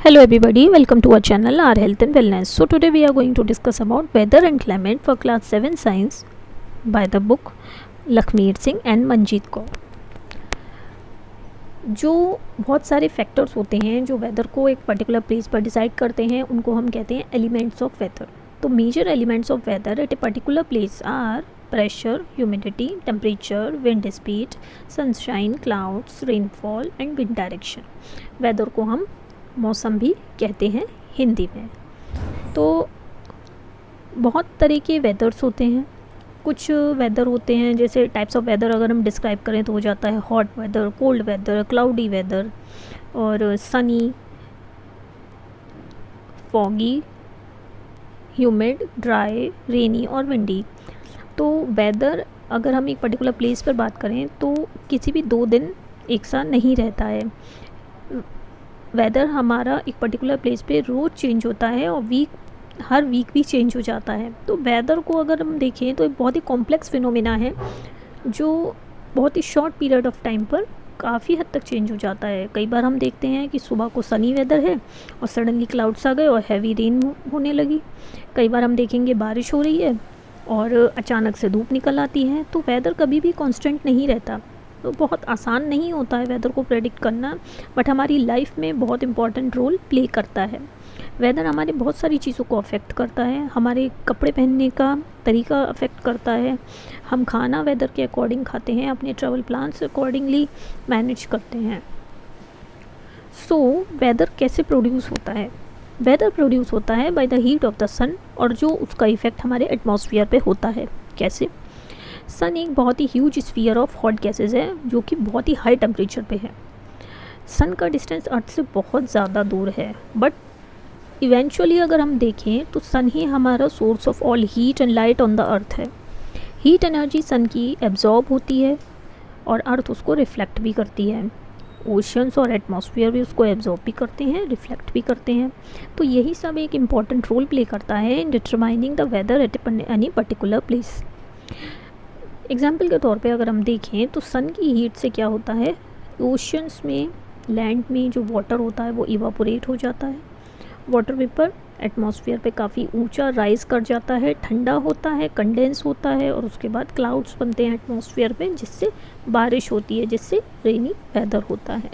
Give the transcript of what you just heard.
Hello everybody, welcome to our channel Our Health and Wellness. So today we are going to discuss about weather and climate for class 7 science by the book Lakhmir Singh and Manjeet Kaur. जो बहुत सारे factors होते हैं जो weather को एक particular place पर decide करते हैं उनको हम कहते हैं एलिमेंट्स ऑफ वेदर। तो major elements of weather at a particular place are pressure, humidity, temperature, wind speed, sunshine, clouds, rainfall and wind direction. Weather को हम मौसम भी कहते हैं हिंदी में। तो बहुत तरह के वेदर्स होते हैं। कुछ वेदर होते हैं जैसे टाइप्स ऑफ वेदर अगर हम डिस्क्राइब करें तो हो जाता है hot weather, cold weather, cloudy weather और sunny, foggy, humid, dry, rainy और विंडी। तो वेदर अगर हम एक पर्टिकुलर प्लेस पर बात करें तो किसी भी 2 दिन एक साथ नहीं रहता है। वेदर हमारा एक पर्टिकुलर प्लेस पे रोज़ चेंज होता है और हर वीक भी चेंज हो जाता है। तो वेदर को अगर हम देखें तो एक बहुत ही कॉम्प्लेक्स फिनोमेना है जो बहुत ही शॉर्ट पीरियड ऑफ टाइम पर काफ़ी हद तक चेंज हो जाता है। कई बार हम देखते हैं कि सुबह को सनी वेदर है और सडनली क्लाउड्स आ गए और हैवी रेन होने लगी। कई बार हम देखेंगे बारिश हो रही है और अचानक से धूप निकल आती है। तो वेदर कभी भी कांस्टेंट नहीं रहता। तो बहुत आसान नहीं होता है वेदर को प्रेडिक्ट करना, बट हमारी लाइफ में बहुत इंपॉर्टेंट रोल प्ले करता है। वेदर हमारे बहुत सारी चीज़ों को अफेक्ट करता है। हमारे कपड़े पहनने का तरीका अफेक्ट करता है। हम खाना वेदर के अकॉर्डिंग खाते हैं, अपने ट्रैवल प्लान्स अकॉर्डिंगली मैनेज करते हैं। सो वेदर कैसे प्रोड्यूस होता है? वेदर प्रोड्यूस होता है by the heat of the sun, और जो उसका इफ़ेक्ट हमारे एटमॉस्फेयर पे होता है। कैसे? सन एक बहुत ही huge sphere of hot gases है जो कि बहुत ही हाई टेम्परेचर पे है। सन का डिस्टेंस अर्थ से बहुत ज़्यादा दूर है, बट इवेंचुअली अगर हम देखें तो सन ही हमारा source of all heat and light on the earth है। हीट एनर्जी सन की एब्जॉर्ब होती है और अर्थ उसको रिफ्लेक्ट भी करती है। ओशंस और एटमॉस्फेयर भी उसको एब्जॉर्ब भी करते हैं, रिफ्लेक्ट भी करते हैं। तो यही सब एक इम्पॉर्टेंट रोल प्ले करता है in determining the weather at any particular place. Example के तौर पे अगर हम देखें तो सन की हीट से क्या होता है, ओशंस में, लैंड में जो वाटर होता है वो इवापोरेट हो जाता है। वाटर वेपर एटमॉस्फेयर पे काफ़ी ऊंचा राइज कर जाता है, ठंडा होता है, कंडेंस होता है और उसके बाद क्लाउड्स बनते हैं एटमॉस्फेयर पे, जिससे बारिश होती है, जिससे रेनी वेदर होता है।